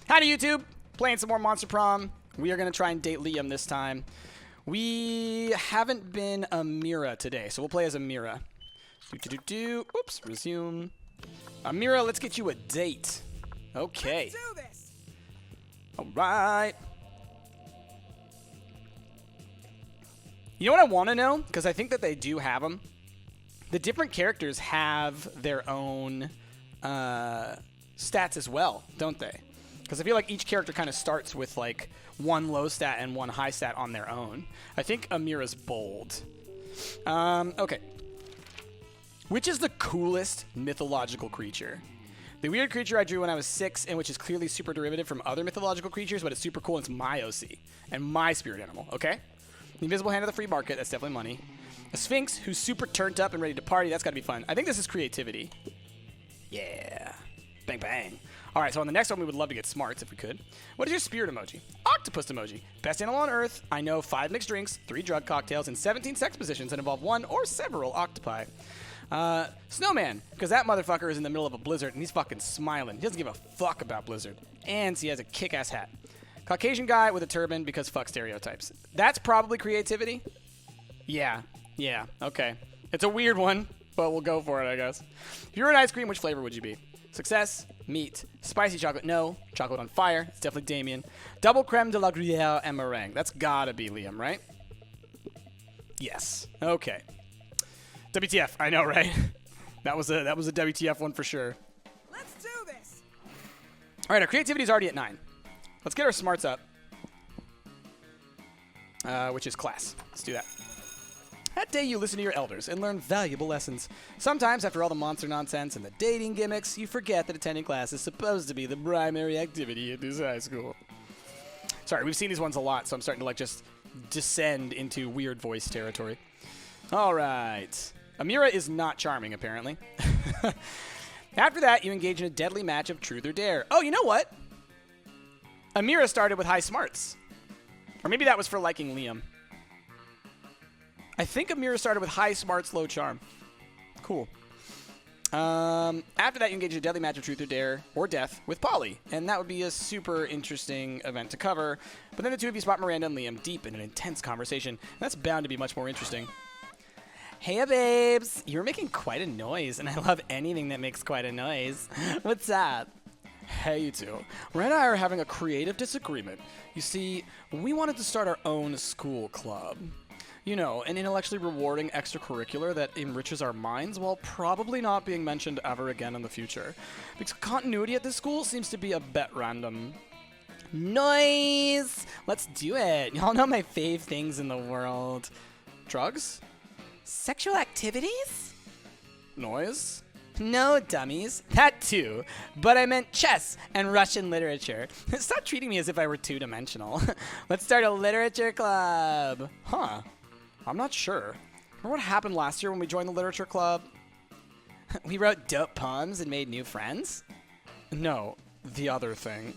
Howdy, YouTube. Playing some more Monster Prom. We are going to try and date Liam this time. We haven't been Amira today, so we'll play as Amira. Oops, resume. Amira, let's get you a date. Okay. Let's do this. All right. You know what I want to know? Because I think that they do have them. The different characters have their own stats as well, don't they? Because I feel like each character kind of starts with like one low stat and one high stat on their own. I think Amira's bold. Okay. Which is the coolest mythological creature? The weird creature I drew when I was 6 and which is clearly super derivative from other mythological creatures, but it's super cool and it's my OC and my spirit animal, okay? The invisible hand of the free market, that's definitely money. A sphinx who's super turned up and ready to party, that's gotta be fun. I think this is creativity. Yeah. Bang, bang. All right, so on the next one, we would love to get smarts if we could. What is your spirit emoji? Octopus emoji. Best animal on Earth. I know 5 mixed drinks, 3 drug cocktails, and 17 sex positions that involve one or several octopi. Snowman, because that motherfucker is in the middle of a blizzard, and he's fucking smiling. He doesn't give a fuck about blizzard. And he has a kick-ass hat. Caucasian guy with a turban, because fuck stereotypes. That's probably creativity. Yeah, okay. It's a weird one, but we'll go for it, I guess. If you were an ice cream, which flavor would you be? Success, meat, spicy chocolate, no. Chocolate on fire, it's definitely Damien. Double creme de la gruyere and meringue. That's gotta be Liam, right? Yes. Okay. WTF, I know, right? that was a WTF one for sure. Let's do this. All right, our creativity is already at 9. Let's get our smarts up, which is class. Let's do that. That day you listen to your elders and learn valuable lessons. Sometimes, after all the monster nonsense and the dating gimmicks, you forget that attending class is supposed to be the primary activity at this high school. Sorry, we've seen these ones a lot, so I'm starting to like just descend into weird voice territory. All right. Amira is not charming, apparently. After that, you engage in a deadly match of truth or dare. Oh, you know what? Amira started with high smarts. Or maybe that was for liking Liam. I think Amira started with high smarts, low charm. Cool. After that, you engage in a deadly match of truth or dare or death with Polly. And that would be a super interesting event to cover. But then the two of you spot Miranda and Liam deep in an intense conversation. And that's bound to be much more interesting. Hey, babes. You're making quite a noise, and I love anything that makes quite a noise. What's up? Hey, you two. Red and I are having a creative disagreement. You see, we wanted to start our own school club. You know, an intellectually rewarding extracurricular that enriches our minds while probably not being mentioned ever again in the future. Because continuity at this school seems to be a bit random. Noise! Let's do it. Y'all know my fave things in the world. Drugs? Sexual activities? Noise? No, dummies. That too. But I meant chess and Russian literature. Stop treating me as if I were two-dimensional. Let's start a literature club. Huh. I'm not sure. Remember what happened last year when we joined the literature club? We wrote dope poems and made new friends? No, the other thing.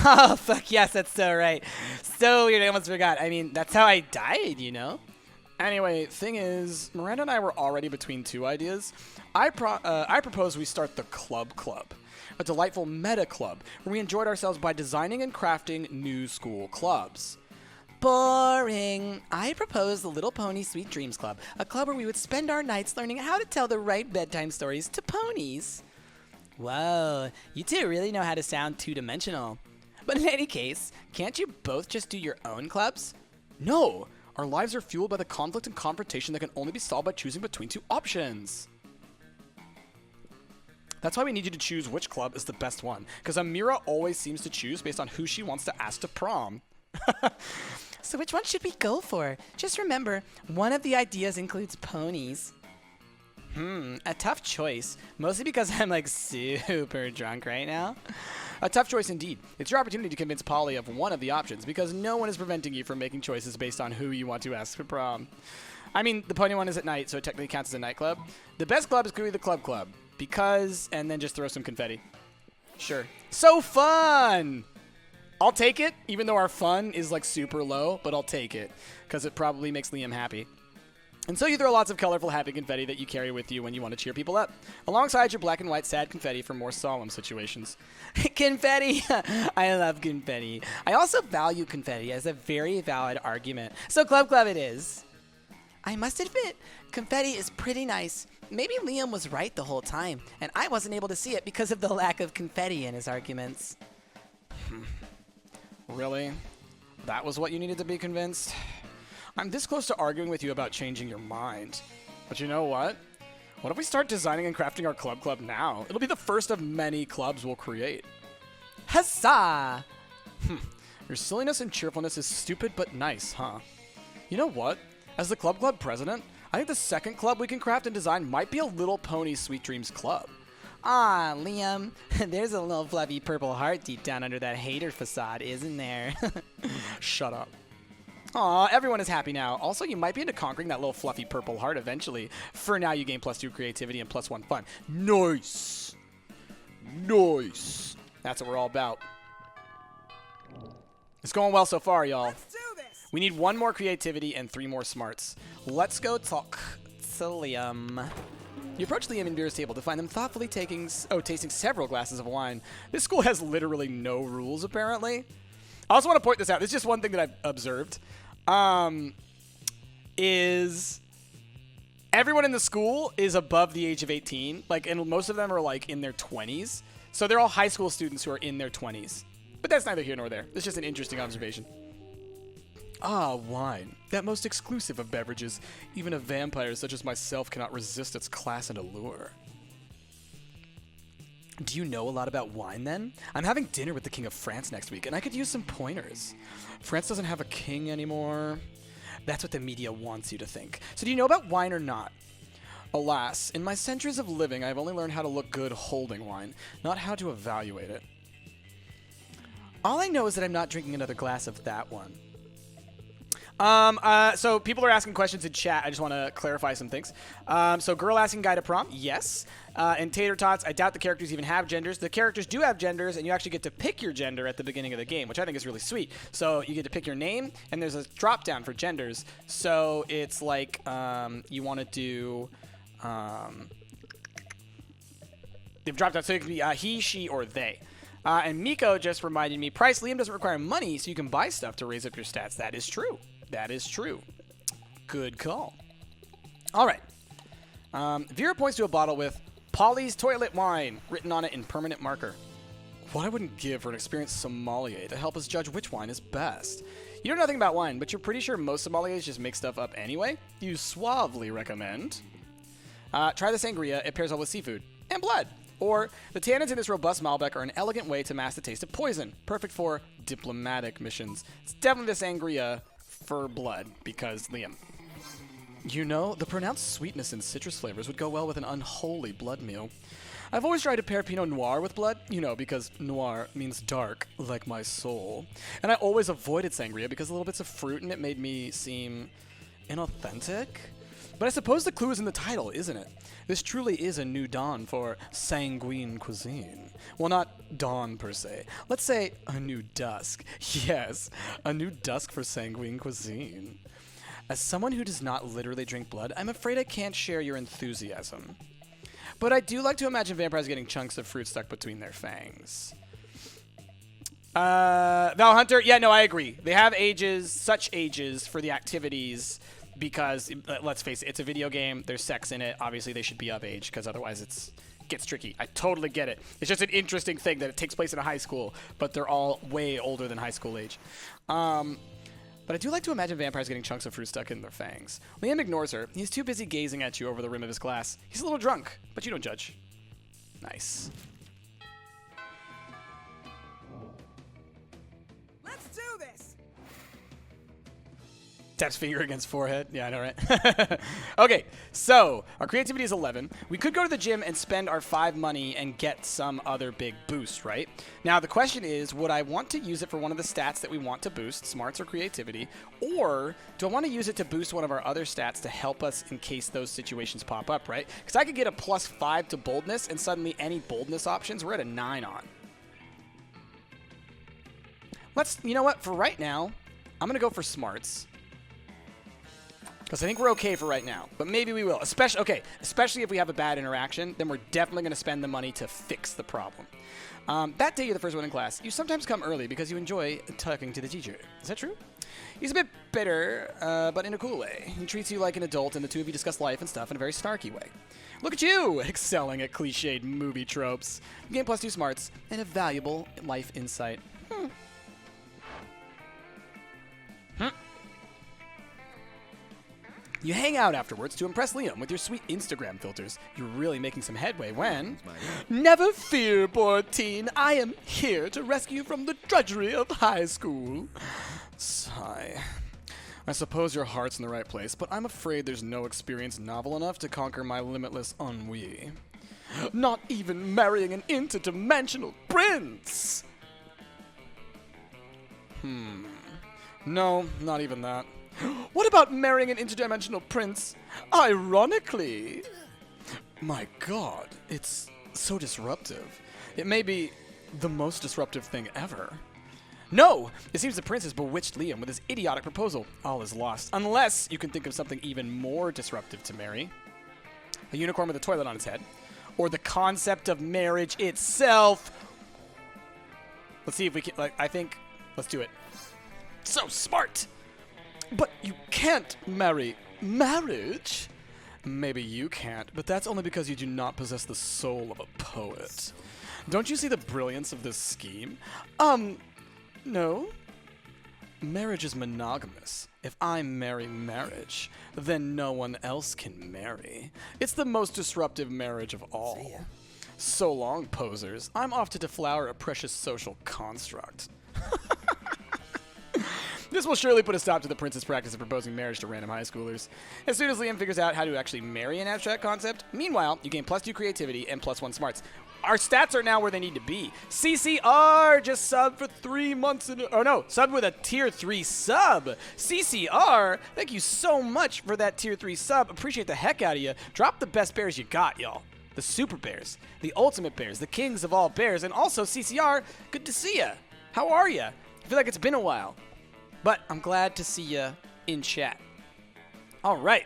Oh, fuck yes, that's so right. So weird, I almost forgot. I mean, that's how I died, you know? Anyway, thing is, Miranda and I were already between two ideas. I propose we start the Club, a delightful meta club where we enjoyed ourselves by designing and crafting new school clubs. Boring. I propose the Little Pony Sweet Dreams Club, a club where we would spend our nights learning how to tell the right bedtime stories to ponies. Whoa, you two really know how to sound two-dimensional. But in any case, can't you both just do your own clubs? No, our lives are fueled by the conflict and confrontation that can only be solved by choosing between two options. That's why we need you to choose which club is the best one, because Amira always seems to choose based on who she wants to ask to prom. So which one should we go for? Just remember, one of the ideas includes ponies. A tough choice. Mostly because I'm like super drunk right now. A tough choice indeed. It's your opportunity to convince Polly of one of the options because no one is preventing you from making choices based on who you want to ask for prom. I mean, the pony one is at night, so it technically counts as a nightclub. The best club is clearly the club. Because, and then just throw some confetti. Sure. So fun! I'll take it, even though our fun is like super low, but I'll take it because it probably makes Liam happy. And so you throw lots of colorful, happy confetti that you carry with you when you want to cheer people up, alongside your black and white sad confetti for more solemn situations. Confetti! I love confetti. I also value confetti as a very valid argument. So Club Club it is. I must admit, confetti is pretty nice. Maybe Liam was right the whole time, and I wasn't able to see it because of the lack of confetti in his arguments. Really? That was what you needed to be convinced? I'm this close to arguing with you about changing your mind. But you know what? What if we start designing and crafting our club now? It'll be the first of many clubs we'll create. Huzzah! Your silliness and cheerfulness is stupid but nice, huh? You know what? As the club president, I think the second club we can craft and design might be a Little Pony Sweet Dreams club. Ah, Liam, there's a little fluffy purple heart deep down under that hater facade, isn't there? Shut up. Aw, everyone is happy now. Also, you might be into conquering that little fluffy purple heart eventually. For now, you gain +2 creativity and +1 fun. Nice! Nice! That's what we're all about. It's going well so far, y'all. Let's do this. We need 1 more creativity and 3 more smarts. Let's go talk to Liam. You approach Liam and Beer's table to find them thoughtfully tasting several glasses of wine. This school has literally no rules, apparently. I also want to point this out. This is just one thing that I've observed. Is everyone in the school is above the age of 18. Like, and most of them are, like, in their 20s. So they're all high school students who are in their 20s. But that's neither here nor there. It's just an interesting observation. Ah, wine. That most exclusive of beverages. Even a vampire such as myself cannot resist its class and allure. Do you know a lot about wine, then? I'm having dinner with the King of France next week, and I could use some pointers. France doesn't have a king anymore. That's what the media wants you to think. So do you know about wine or not? Alas, in my centuries of living, I've only learned how to look good holding wine, not how to evaluate it. All I know is that I'm not drinking another glass of that one. So people are asking questions in chat. I just want to clarify some things. So girl asking guy to prom, yes. And Tater Tots, I doubt the characters even have genders. The characters do have genders, and you actually get to pick your gender at the beginning of the game, which I think is really sweet. So you get to pick your name, and there's a drop down for genders. So it's like you want to do. They've dropped out, so it can be he, she, or they. And Miko just reminded me, Price, Liam doesn't require money, so you can buy stuff to raise up your stats. That is true. That is true. Good call. All right. Vera points to a bottle with Polly's Toilet Wine written on it in permanent marker. What I wouldn't give for an experienced sommelier to help us judge which wine is best. You know nothing about wine, but you're pretty sure most sommeliers just make stuff up anyway? You suavely recommend. Try the sangria. It pairs well with seafood and blood. Or, the tannins in this robust Malbec are an elegant way to mask the taste of poison. Perfect for diplomatic missions. It's definitely the sangria for blood, because Liam. You know, the pronounced sweetness and citrus flavors would go well with an unholy blood meal. I've always tried to pair Pinot Noir with blood, you know, because noir means dark, like my soul. And I always avoided sangria because little bits of fruit in it made me seem inauthentic. But I suppose the clue is in the title, isn't it? This truly is a new dawn for sanguine cuisine. Well, not dawn per se. Let's say a new dusk. Yes, a new dusk for sanguine cuisine. As someone who does not literally drink blood, I'm afraid I can't share your enthusiasm. But I do like to imagine vampires getting chunks of fruit stuck between their fangs. Val Hunter, yeah, no, I agree. They have ages, such ages for the activities. Because, let's face it, it's a video game. There's sex in it. Obviously, they should be of age, because otherwise it gets tricky. I totally get it. It's just an interesting thing that it takes place in a high school, but they're all way older than high school age. But I do like to imagine vampires getting chunks of fruit stuck in their fangs. Liam ignores her. He's too busy gazing at you over the rim of his glass. He's a little drunk, but you don't judge. Nice. Let's do this. Taps finger against forehead. Yeah, I know, right? Okay, so our creativity is 11. We could go to the gym and spend our 5 money and get some other big boost, right? Now, the question is, would I want to use it for one of the stats that we want to boost, smarts or creativity, or do I want to use it to boost one of our other stats to help us in case those situations pop up, right? Because I could get a +5 to boldness, and suddenly any boldness options, we're at a 9 on. You know what? For right now, I'm going to go for smarts. Because I think we're okay for right now, but maybe we will. Especially if we have a bad interaction, then we're definitely going to spend the money to fix the problem. That day you're the first one in class, you sometimes come early because you enjoy talking to the teacher. Is that true? He's a bit bitter, but in a cool way. He treats you like an adult, and the two of you discuss life and stuff in a very snarky way. Look at you, excelling at cliched movie tropes. You gain +2 smarts and a valuable life insight. You hang out afterwards to impress Liam with your sweet Instagram filters. You're really making some headway when... Never fear, poor teen. I am here to rescue you from the drudgery of high school. Sigh. I suppose your heart's in the right place, but I'm afraid there's no experience novel enough to conquer my limitless ennui. Not even marrying an interdimensional prince! No, not even that. What about marrying an interdimensional prince? Ironically. My god, it's so disruptive. It may be the most disruptive thing ever. No! It seems the prince has bewitched Liam with his idiotic proposal. All is lost. Unless you can think of something even more disruptive to marry. A unicorn with a toilet on its head. Or the concept of marriage itself. Let's see if we can, let's do it. So smart! But you can't marry marriage? Maybe you can't, but that's only because you do not possess the soul of a poet. Don't you see the brilliance of this scheme? No. Marriage is monogamous. If I marry marriage, then no one else can marry. It's the most disruptive marriage of all. So long, posers. I'm off to deflower a precious social construct. This will surely put a stop to the prince's practice of proposing marriage to random high schoolers. As soon as Liam figures out how to actually marry an abstract concept, meanwhile, you gain +2 creativity and +1 smarts. Our stats are now where they need to be. CCR just subbed for 3 months subbed with a tier 3 sub. CCR, thank you so much for that tier 3 sub. Appreciate the heck out of you. Drop the best bears you got, y'all. The super bears, the ultimate bears, the kings of all bears, and also CCR, good to see ya. How are ya? I feel like it's been a while. But I'm glad to see you in chat. All right.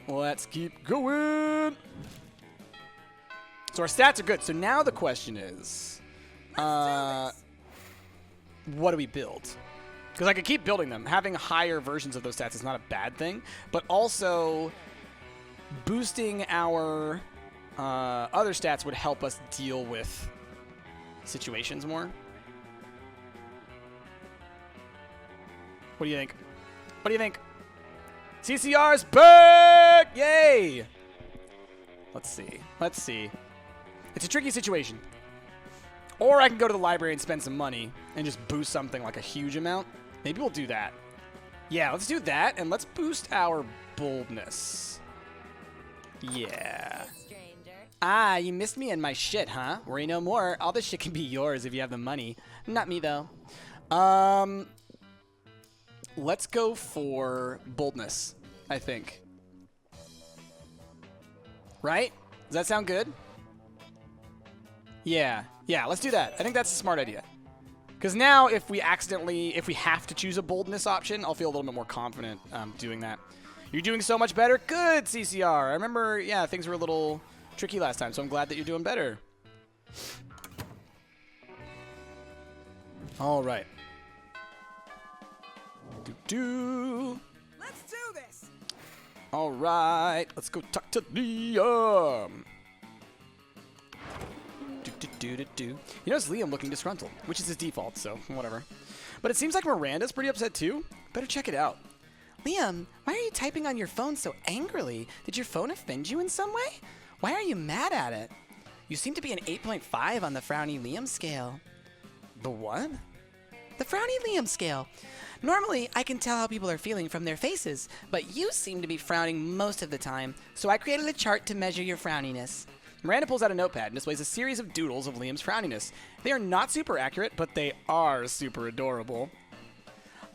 Let's keep going. So our stats are good. So now the question is, what do we build? Because I could keep building them. Having higher versions of those stats is not a bad thing. But also, boosting our other stats would help us deal with situations more. What do you think? What do you think? CCR's back! Yay! Let's see. Let's see. It's a tricky situation. Or I can go to the library and spend some money and just boost something like a huge amount. Maybe we'll do that. Yeah, let's do that, and let's boost our boldness. Yeah. Ah, you missed me and my shit, huh? Worry no more. All this shit can be yours if you have the money. Not me, though. Let's go for boldness, I think. Right? Does that sound good? Yeah, let's do that. I think that's a smart idea. Because now if we have to choose a boldness option, I'll feel a little bit more confident doing that. You're doing so much better? Good, CCR. I remember, yeah, things were a little tricky last time, so I'm glad that you're doing better. All right. Let's do this. All right, let's go talk to Liam. You notice Liam looking disgruntled, which is his default, so whatever. But it seems like Miranda's pretty upset too. Better check it out. Liam, why are you typing on your phone so angrily? Did your phone offend you in some way? Why are you mad at it? You seem to be an 8.5 on the Frowny Liam scale. The what? The Frowny Liam scale. Normally, I can tell how people are feeling from their faces, but you seem to be frowning most of the time, so I created a chart to measure your frowniness. Miranda pulls out a notepad and displays a series of doodles of Liam's frowniness. They are not super accurate, but they are super adorable.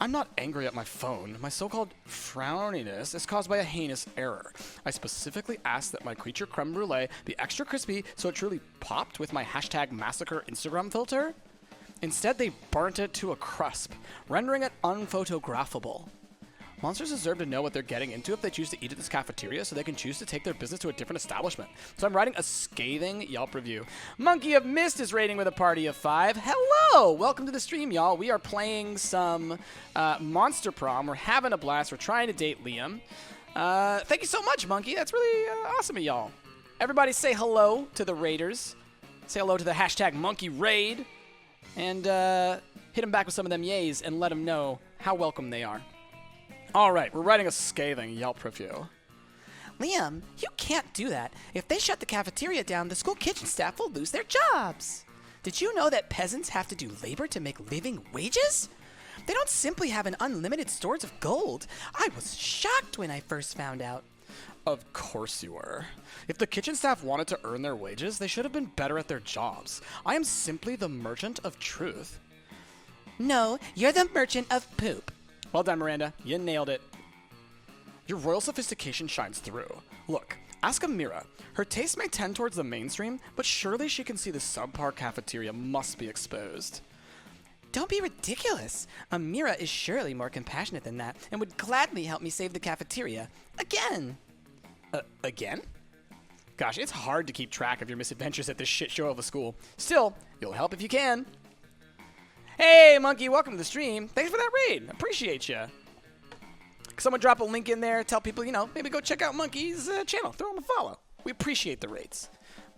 I'm not angry at my phone. My so-called frowniness is caused by a heinous error. I specifically asked that my creature creme brulee be extra crispy so it truly popped with my #massacre Instagram filter. Instead, they burnt it to a crisp, rendering it unphotographable. Monsters deserve to know what they're getting into if they choose to eat at this cafeteria, so they can choose to take their business to a different establishment. So I'm writing a scathing Yelp review. Monkey of Mist is rating with a party of 5. Hello! Welcome to the stream, y'all. We are playing some Monster Prom. We're having a blast. We're trying to date Liam. Thank you so much, Monkey. That's really awesome of y'all. Everybody say hello to the raiders. Say hello to the hashtag Monkey Raid. And hit them back with some of them yays and let them know how welcome they are. All right, we're writing a scathing Yelp review. Liam, you can't do that. If they shut the cafeteria down, the school kitchen staff will lose their jobs. Did you know that peasants have to do labor to make living wages? They don't simply have an unlimited stores of gold. I was shocked when I first found out. Of course you were. If the kitchen staff wanted to earn their wages, they should have been better at their jobs. I am simply the merchant of truth. No, you're the merchant of poop. Well done, Miranda. You nailed it. Your royal sophistication shines through. Look, ask Amira. Her taste may tend towards the mainstream, but surely she can see the subpar cafeteria must be exposed. Don't be ridiculous. Amira is surely more compassionate than that and would gladly help me save the cafeteria. Again. Again? Gosh, it's hard to keep track of your misadventures at this shit show of a school. Still, you'll help if you can. Hey, Monkey, welcome to the stream. Thanks for that raid. Appreciate you. Someone drop a link in there. Tell people, maybe go check out Monkey's channel. Throw him a follow. We appreciate the raids.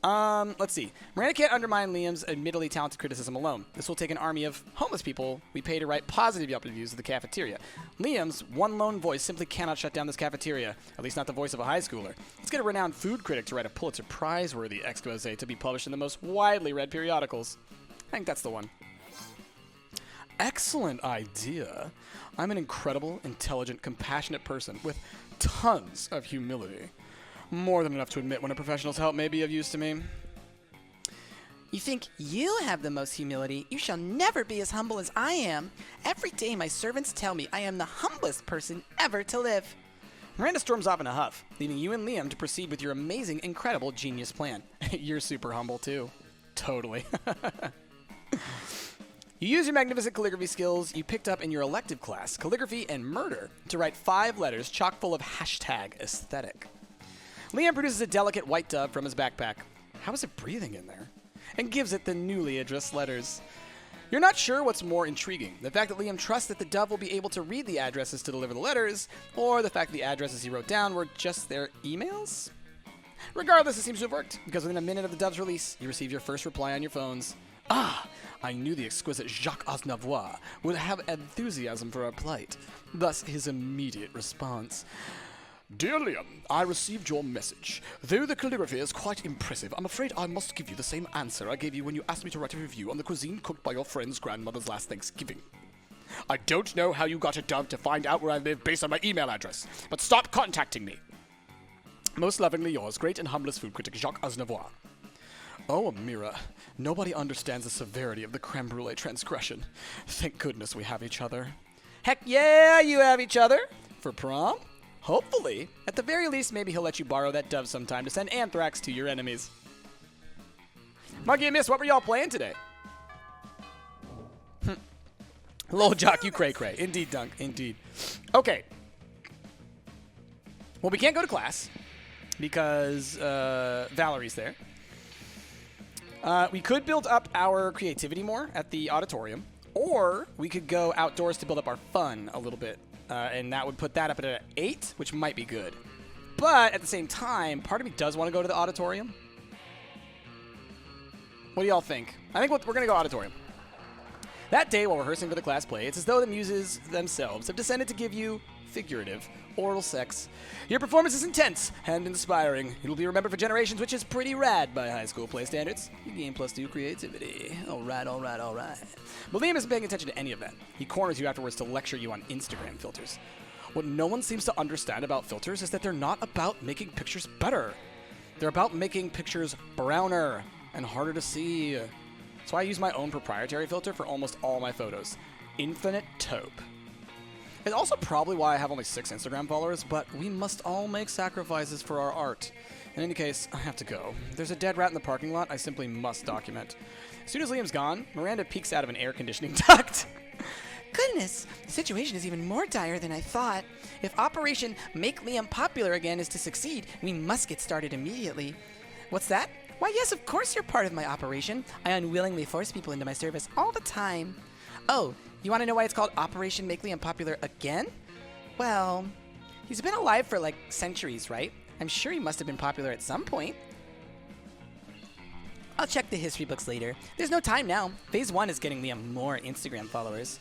Let's see. Miranda can't undermine Liam's admittedly talented criticism alone. This will take an army of homeless people we pay to write positive Yelp reviews of the cafeteria. Liam's one lone voice simply cannot shut down this cafeteria, at least not the voice of a high schooler. Let's get a renowned food critic to write a Pulitzer Prize-worthy expose to be published in the most widely read periodicals. I think that's the one. Excellent idea. I'm an incredible, intelligent, compassionate person with tons of humility. More than enough to admit when a professional's help may be of use to me. You think you have the most humility? You shall never be as humble as I am. Every day my servants tell me I am the humblest person ever to live. Miranda storms off in a huff, leaving you and Liam to proceed with your amazing, incredible, genius plan. You're super humble, too. Totally. You use your magnificent calligraphy skills you picked up in your elective class, calligraphy and murder, to write 5 letters chock full of hashtag aesthetic. Liam produces a delicate white dove from his backpack. How is it breathing in there? And gives it the newly addressed letters. You're not sure what's more intriguing, the fact that Liam trusts that the dove will be able to read the addresses to deliver the letters, or the fact that the addresses he wrote down were just their emails? Regardless, it seems to have worked, because within a minute of the dove's release, you receive your first reply on your phones. Ah, I knew the exquisite Jacques Aznavour would have enthusiasm for our plight. Thus, his immediate response. Dear Liam, I received your message. Though the calligraphy is quite impressive, I'm afraid I must give you the same answer I gave you when you asked me to write a review on the cuisine cooked by your friend's grandmother's last Thanksgiving. I don't know how you got a dove to find out where I live based on my email address, but stop contacting me. Most lovingly yours, great and humblest food critic Jacques Aznavour. Oh, Amira, nobody understands the severity of the creme brulee transgression. Thank goodness we have each other. Heck yeah, you have each other. For prom? Hopefully. At the very least, maybe he'll let you borrow that dove sometime to send anthrax to your enemies. Monkey and Miss, what were y'all playing today? Lol, Jock, you cray-cray. Indeed, Dunk. Indeed. Okay. Well, we can't go to class because Valerie's there. We could build up our creativity more at the auditorium, or we could go outdoors to build up our fun a little bit, and that would put that up at an 8, which might be good. But at the same time, part of me does want to go to the auditorium. What do y'all think? I think we're going to go auditorium. That day, while rehearsing for the class play, it's as though the muses themselves have descended to give you figurative oral sex. Your performance is intense and inspiring. It'll be remembered for generations, which is pretty rad by high school play standards. You gain +2 creativity. All right. But Liam isn't paying attention to any of that. He corners you afterwards to lecture you on Instagram filters. What no one seems to understand about filters is that they're not about making pictures better. They're about making pictures browner and harder to see. So I use my own proprietary filter for almost all my photos. Infinite Taupe. It's also probably why I have only 6 Instagram followers, but we must all make sacrifices for our art. In any case, I have to go. There's a dead rat in the parking lot I simply must document. As soon as Liam's gone, Miranda peeks out of an air conditioning duct. goodness, the situation is even more dire than I thought. If Operation Make Liam Popular Again is to succeed, we must get started immediately. What's that? Why, yes, of course you're part of my operation. I unwillingly force people into my service all the time. Oh, you want to know why it's called Operation Make Liam Popular Again? Well, he's been alive for like centuries, right? I'm sure he must have been popular at some point. I'll check the history books later. There's no time now. Phase 1 is getting Liam more Instagram followers.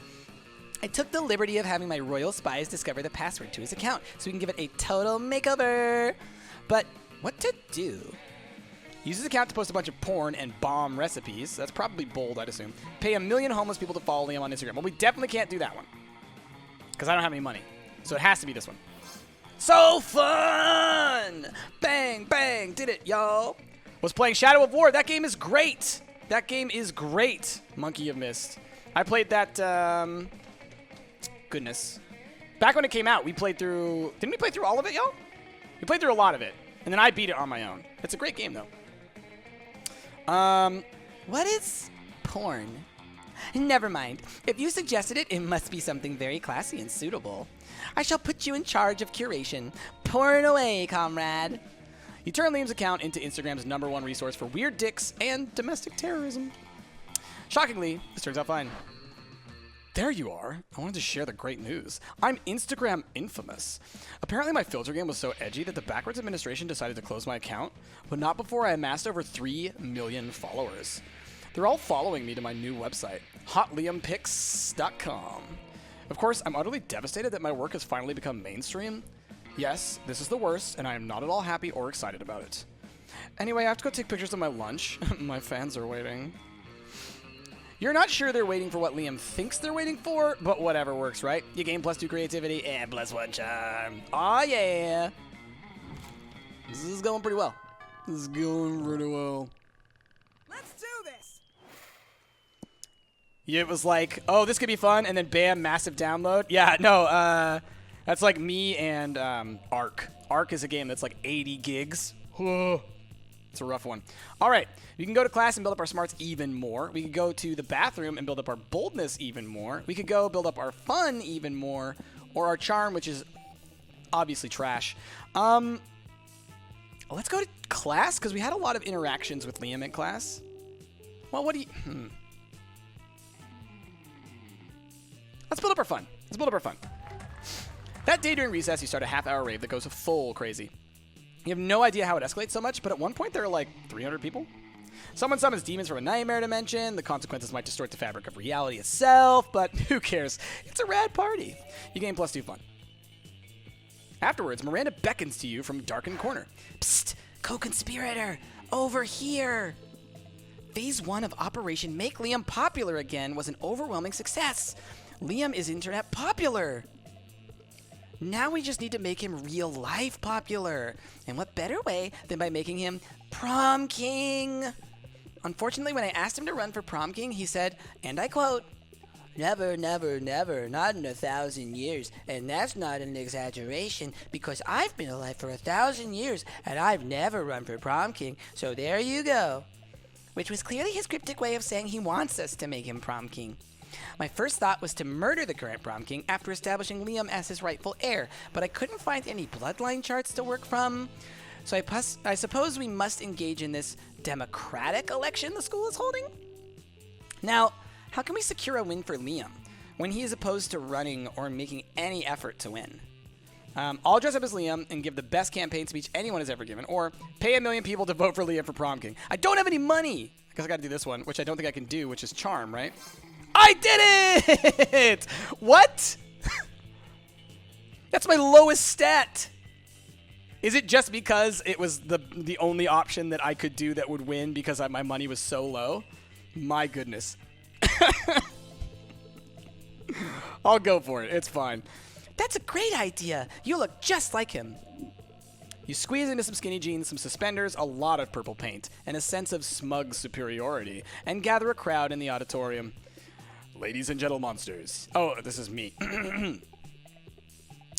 I took the liberty of having my royal spies discover the password to his account so we can give it a total makeover. But what to do? Use his account to post a bunch of porn and bomb recipes. That's probably bold, I'd assume. Pay 1 million homeless people to follow Liam on Instagram. Well, we definitely can't do that one because I don't have any money. So it has to be this one. So fun! Bang, bang, did it, y'all. Was playing Shadow of War. That game is great. That game is great. Monkey of Mist. I played that, goodness. Back when it came out, we played through, didn't we play through all of it, y'all? We played through a lot of it. And then I beat it on my own. It's a great game, though. What is porn? Never mind. If you suggested it, it must be something very classy and suitable. I shall put you in charge of curation. Porn away, comrade. You turn Liam's account into Instagram's #1 resource for weird dicks and domestic terrorism. Shockingly, this turns out fine. There you are. I wanted to share the great news. I'm Instagram infamous. Apparently my filter game was so edgy that the backwards administration decided to close my account, but not before I amassed over 3 million followers. They're all following me to my new website, hotliampics.com. Of course, I'm utterly devastated that my work has finally become mainstream. Yes, this is the worst, and I am not at all happy or excited about it. Anyway, I have to go take pictures of my lunch. My fans are waiting. You're not sure they're waiting for what Liam thinks they're waiting for, but whatever works, right? You gain +2 creativity and +1 charm. Aw, yeah. This is going pretty well. This is going pretty well. Let's do this. It was like, oh, this could be fun, and then bam, massive download. Yeah, no, that's like me and Ark. Ark is a game that's like 80 gigs. It's a rough one. All right, we can go to class and build up our smarts even more. We could go to the bathroom and build up our boldness even more. We could go build up our fun even more, or our charm, which is obviously trash. Let's go to class, because we had a lot of interactions with Liam in class. Well, what do you... Let's build up our fun. Let's build up our fun. That day during recess, you start a half-hour rave that goes full crazy. You have no idea how it escalates so much, but at one point there are like 300 people. Someone summons demons from a nightmare dimension. The consequences might distort the fabric of reality itself, but who cares? It's a rad party. You gain +2 fun. Afterwards, Miranda beckons to you from a darkened corner. Psst, co-conspirator, over here. Phase 1 of Operation Make Liam Popular Again was an overwhelming success. Liam is internet popular. Now we just need to make him real life popular. And what better way than by making him prom king? Unfortunately, when I asked him to run for prom king, he said, and I quote, "Never, never, never, not in 1,000 years. And that's not an exaggeration because I've been alive for 1,000 years and I've never run for prom king. So there you go." Which was clearly his cryptic way of saying he wants us to make him prom king. My first thought was to murder the current prom king after establishing Liam as his rightful heir, but I couldn't find any bloodline charts to work from. So I suppose we must engage in this democratic election the school is holding? Now, how can we secure a win for Liam when he is opposed to running or making any effort to win? I'll dress up as Liam and give the best campaign speech anyone has ever given, or pay 1 million people to vote for Liam for prom king. I don't have any money! I guess I gotta do this one, which I don't think I can do, which is charm, right? I did it! What? That's my lowest stat. Is it just because it was the only option that I could do that would win because my money was so low? My goodness. I'll go for it. It's fine. That's a great idea. You look just like him. You squeeze into some skinny jeans, some suspenders, a lot of purple paint, and a sense of smug superiority, and gather a crowd in the auditorium. Ladies and gentle monsters. Oh, this is me.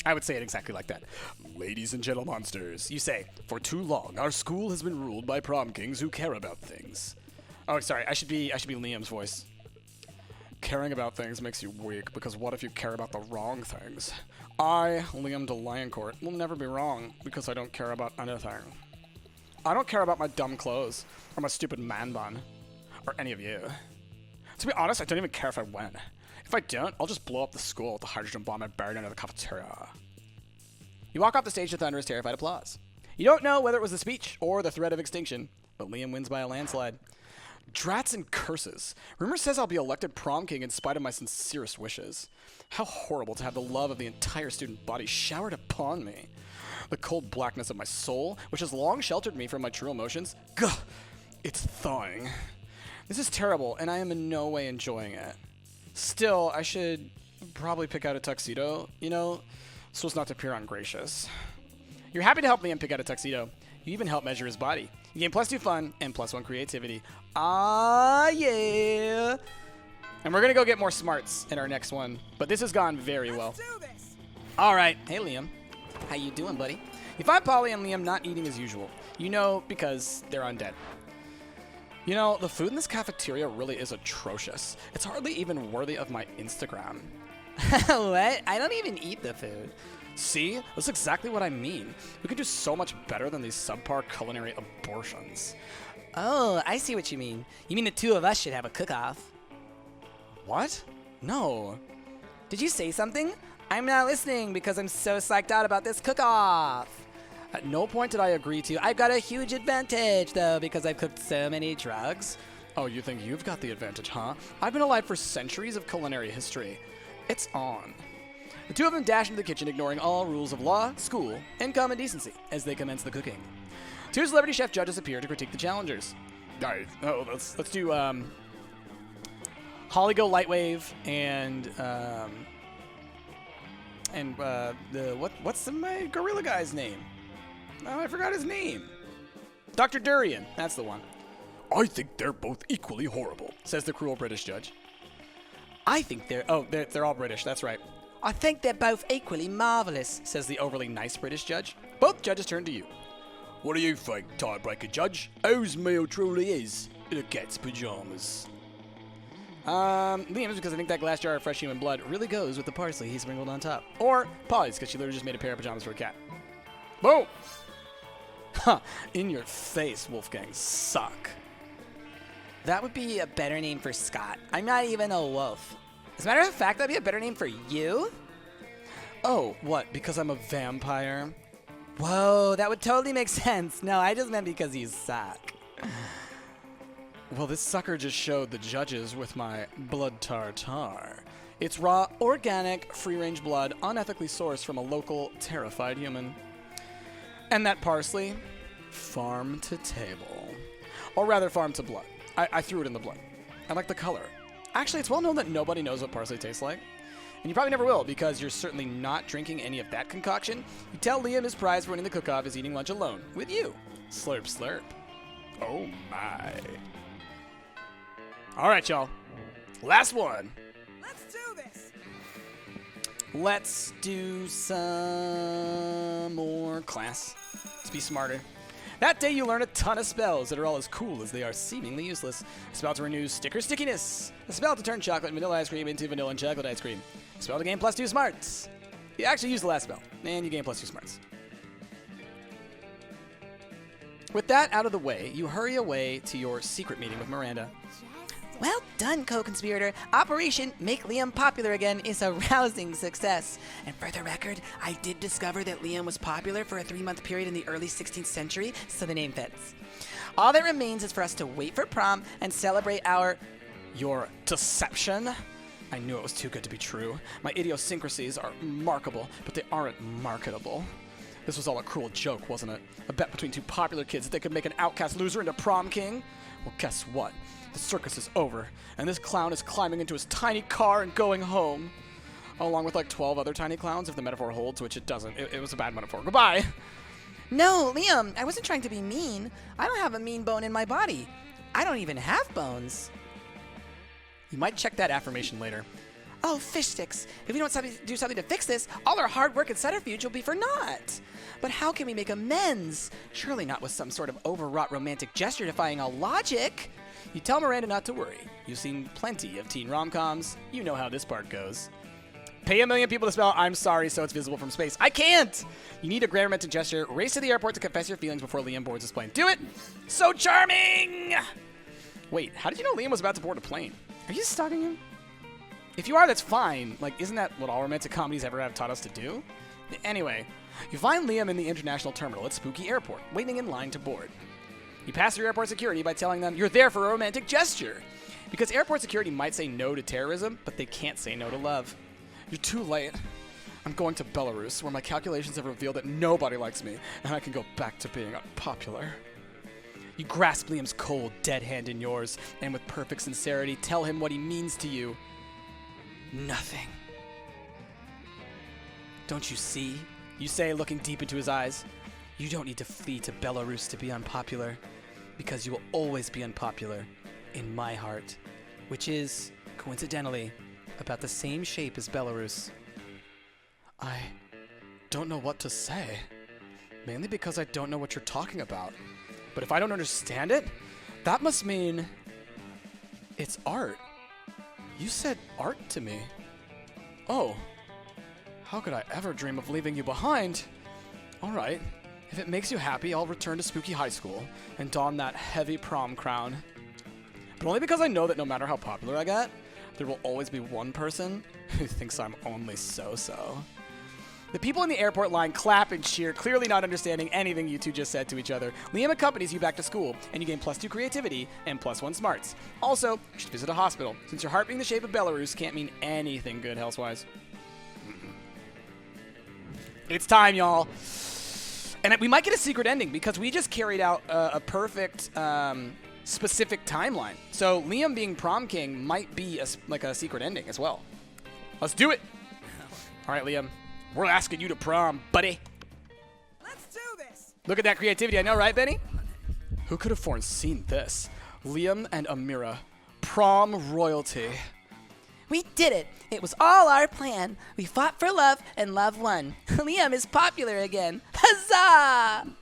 I would say it exactly like that. Ladies and gentle monsters. You say, for too long, our school has been ruled by prom kings who care about things. Oh, sorry. I should be Liam's voice. Caring about things makes you weak, because what if you care about the wrong things? I, Liam de Lioncourt, will never be wrong, because I don't care about anything. I don't care about my dumb clothes, or my stupid man bun, or any of you. To be honest, I don't even care if I win. If I don't, I'll just blow up the school with the hydrogen bomb I buried under the cafeteria. You walk off the stage to thunderous, terrified applause. You don't know whether it was the speech or the threat of extinction, but Liam wins by a landslide. Drats and curses. Rumor says I'll be elected prom king in spite of my sincerest wishes. How horrible to have the love of the entire student body showered upon me. The cold blackness of my soul, which has long sheltered me from my true emotions, gah, it's thawing. This is terrible, and I am in no way enjoying it. Still, I should probably pick out a tuxedo, so as not to appear ungracious. You're happy to help Liam pick out a tuxedo. You even help measure his body. You gain +2 fun and +1 creativity. Ah, yeah. And we're going to go get more smarts in our next one. But this has gone very well. Let's do this. All right. Hey, Liam. How you doing, buddy? You find Polly and Liam not eating as usual. Because they're undead. The food in this cafeteria really is atrocious. It's hardly even worthy of my Instagram. What? I don't even eat the food. See? That's exactly what I mean. We can do so much better than these subpar culinary abortions. Oh, I see what you mean. You mean the two of us should have a cook-off. What? No. Did you say something? I'm not listening because I'm so psyched out about this cook-off. At no point did I agree to. I've got a huge advantage, though, because I've cooked so many drugs. Oh, you think you've got the advantage, huh? I've been alive for centuries of culinary history. It's on. The two of them dash into the kitchen, ignoring all rules of law, school, and common decency as they commence the cooking. Two celebrity chef judges appear to critique the challengers. Let's do Holly Go Lightwave and what's my gorilla guy's name? Oh, I forgot his name. Dr. Durian, that's the one. I think they're both equally horrible, says the cruel British judge. I think they're all British, that's right. I think they're both equally marvelous, says the overly nice British judge. Both judges turn to you. What do you think, tiebreaker judge? Whose meal truly is in a cat's pajamas? Liam's because I think that glass jar of fresh human blood really goes with the parsley he sprinkled on top. Or Polly's because she literally just made a pair of pajamas for a cat. Boom! Huh, in your face, Wolfgang suck. That would be a better name for Scott. I'm not even a wolf. As a matter of fact, that'd be a better name for you? Oh, what, because I'm a vampire? Whoa, that would totally make sense. No, I just meant because you suck. Well, this sucker just showed the judges with my blood tartare. It's raw, organic, free-range blood, unethically sourced from a local, terrified human. And that parsley, farm to table. Or rather, farm to blood. I threw it in the blood. I like the color. Actually, it's well known that nobody knows what parsley tastes like. And you probably never will, because you're certainly not drinking any of that concoction. You tell Liam his prize for winning the cook-off is eating lunch alone, with you. Slurp, slurp. Oh my. All right, y'all. Last one. Let's do this. Let's do some more class. Let's be smarter. That day you learn a ton of spells that are all as cool as they are seemingly useless. A spell to renew sticker stickiness. A spell to turn chocolate and vanilla ice cream into vanilla and chocolate ice cream. A spell to gain +2 smarts. You actually use the last spell, and you gain +2 smarts. With that out of the way, you hurry away to your secret meeting with Miranda. Well done, co-conspirator. Operation Make Liam Popular Again is a rousing success. And for the record, I did discover that Liam was popular for a 3-month period in the early 16th century, so the name fits. All that remains is for us to wait for prom and celebrate your deception? I knew it was too good to be true. My idiosyncrasies are remarkable, but they aren't marketable. This was all a cruel joke, wasn't it? A bet between two popular kids that they could make an outcast loser into prom king? Well, guess what? The circus is over, and this clown is climbing into his tiny car and going home. Along with like 12 other tiny clowns, if the metaphor holds, which it doesn't. It was a bad metaphor. Goodbye! No, Liam, I wasn't trying to be mean. I don't have a mean bone in my body. I don't even have bones. You might check that affirmation later. Oh, fish sticks. If we don't do something to fix this, all our hard work and subterfuge will be for naught. But how can we make amends? Surely not with some sort of overwrought romantic gesture defying all logic. You tell Miranda not to worry. You've seen plenty of teen rom-coms. You know how this part goes. Pay 1 million people to spell I'm sorry so it's visible from space. I can't! You need a grammar-mented gesture. Race to the airport to confess your feelings before Liam boards his plane. Do it! So charming! Wait, how did you know Liam was about to board a plane? Are you stalking him? If you are, that's fine. Like, isn't that what all romantic comedies ever have taught us to do? Anyway, you find Liam in the international terminal at Spooky Airport, waiting in line to board. You pass through airport security by telling them you're there for a romantic gesture. Because airport security might say no to terrorism, but they can't say no to love. You're too late. I'm going to Belarus, where my calculations have revealed that nobody likes me, and I can go back to being unpopular. You grasp Liam's cold, dead hand in yours, and with perfect sincerity, tell him what he means to you. Nothing. Don't you see? You say, looking deep into his eyes. You don't need to flee to Belarus to be unpopular, because you will always be unpopular in my heart, which is, coincidentally, about the same shape as Belarus. I don't know what to say, mainly because I don't know what you're talking about. But if I don't understand it, that must mean it's art. You said art to me. Oh, how could I ever dream of leaving you behind? All right, if it makes you happy, I'll return to Spooky High School and don that heavy prom crown. But only because I know that no matter how popular I get, there will always be one person who thinks I'm only so-so. The people in the airport line clap and cheer, clearly not understanding anything you two just said to each other. Liam accompanies you back to school, and you gain +2 creativity and +1 smarts. Also, you should visit a hospital, since your heart being the shape of Belarus can't mean anything good health-wise. It's time, y'all. And we might get a secret ending, because we just carried out a perfect... specific timeline. So Liam being prom king might be like a secret ending as well. Let's do it. All right, Liam, we're asking you to prom, buddy. Let's do this. Look at that creativity. I know, right, Benny? Who could have foreseen this? Liam and Amira, prom royalty. We did it. It was all our plan. We fought for love, and love won. Liam is popular again. Huzzah!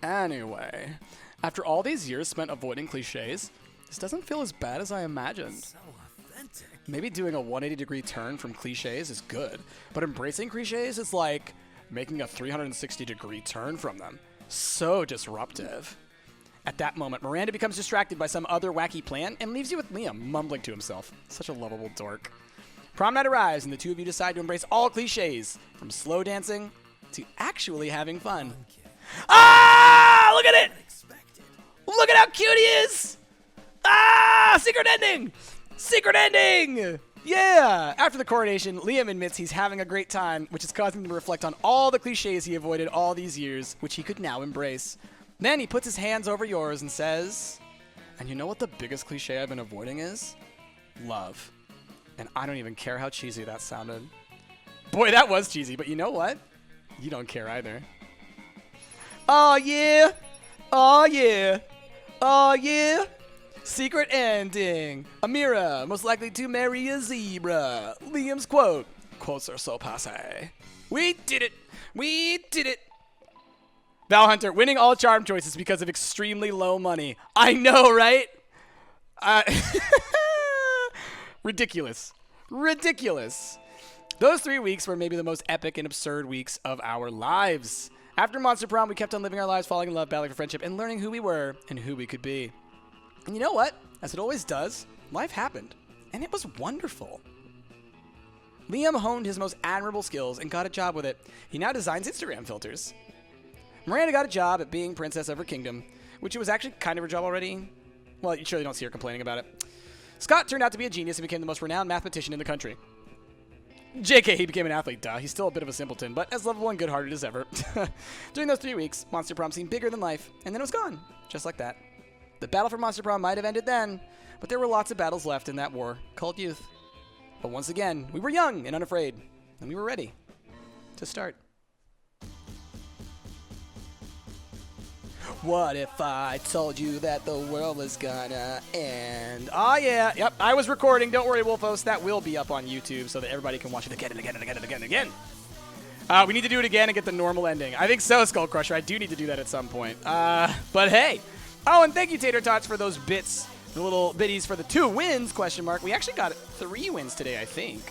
Anyway, after all these years spent avoiding cliches, this doesn't feel as bad as I imagined. So authentic. Maybe doing a 180-degree turn from cliches is good, but embracing cliches is like making a 360-degree turn from them. So disruptive. At that moment, Miranda becomes distracted by some other wacky plan and leaves you with Liam mumbling to himself. Such a lovable dork. Prom night arrives, and the two of you decide to embrace all cliches, from slow dancing to actually having fun. Ah! Look at it! Look at how cute he is! Ah! Secret ending! Secret ending! Yeah! After the coronation, Liam admits he's having a great time, which is causing him to reflect on all the cliches he avoided all these years, which he could now embrace. Then he puts his hands over yours and says, and you know what the biggest cliche I've been avoiding is? Love. And I don't even care how cheesy that sounded. Boy, that was cheesy, but you know what? You don't care either. Oh yeah! Oh yeah! Oh yeah! Secret ending. Amira, most likely to marry a zebra. Liam's quote. Quotes are so passe. We did it! We did it! Val Hunter, winning all charm choices because of extremely low money. I know, right? Ridiculous. Ridiculous. Those 3 weeks were maybe the most epic and absurd weeks of our lives. After Monster Prom, we kept on living our lives, falling in love, battling for friendship, and learning who we were and who we could be. And you know what? As it always does, life happened. And it was wonderful. Liam honed his most admirable skills and got a job with it. He now designs Instagram filters. Miranda got a job at being princess of her kingdom, which was actually kind of her job already. Well, you surely don't see her complaining about it. Scott turned out to be a genius and became the most renowned mathematician in the country. JK, he became an athlete, duh. He's still a bit of a simpleton, but as lovable and good-hearted as ever. During those 3 weeks, Monster Prom seemed bigger than life, and then it was gone, just like that. The battle for Monster Prom might have ended then, but there were lots of battles left in that war called youth. But once again, we were young and unafraid, and we were ready to start. What if I told you that the world was gonna end? Oh yeah, yep, I was recording. Don't worry, Wolfos, that will be up on YouTube so that everybody can watch it again and again and again and again and again. We need to do it again and get the normal ending. I think so, Skull Crusher. I do need to do that at some point. But hey. Oh, and thank you, Tater Tots, for those bits the little biddies for the 2 wins, question mark. We actually got 3 wins today, I think.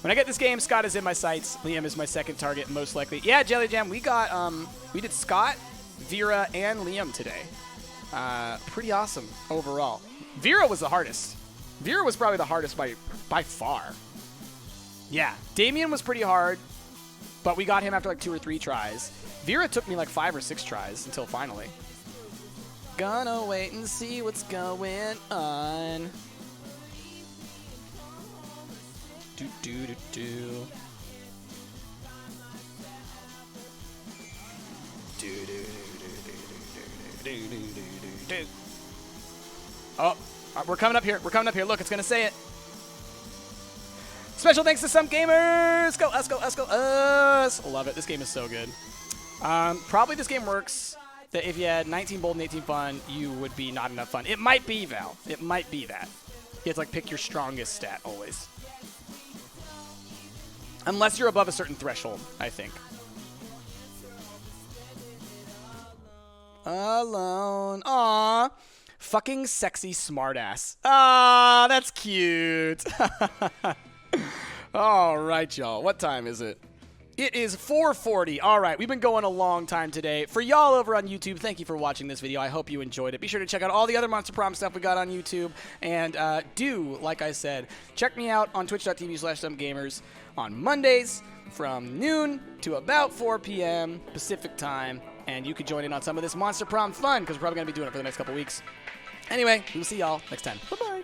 When I get this game, Scott is in my sights. Liam is my second target, most likely. Yeah, Jelly Jam, we did Scott, Vera, and Liam today. Pretty awesome overall. Vera was the hardest. Vera was probably the hardest by far. Yeah, Damien was pretty hard, but we got him after like 2 or 3 tries. Vera took me like 5 or 6 tries until finally. Gonna wait and see what's going on. Do do do do. Do do do do do do do do do. Oh, we're coming up here. We're coming up here. Look, it's gonna say it. Special thanks to Stumpt Gamers. Go us, go us, go us. Love it. This game is so good. Probably this game works that if you had 19 bold and 18 fun, you would be not enough fun. It might be, Val. It might be that. You have to like pick your strongest stat always. Unless you're above a certain threshold, I think. Alone. Aw. Fucking sexy smartass. Ah, that's cute. All right, y'all. What time is it? It is 4:40. All right, we've been going a long time today. For y'all over on YouTube, thank you for watching this video. I hope you enjoyed it. Be sure to check out all the other Monster Prom stuff we got on YouTube. And do, like I said, check me out on twitch.tv/StumptGamers on Mondays from noon to about 4 p.m. Pacific time. And you could join in on some of this Monster Prom fun because we're probably going to be doing it for the next couple weeks. Anyway, we'll see y'all next time. Bye-bye.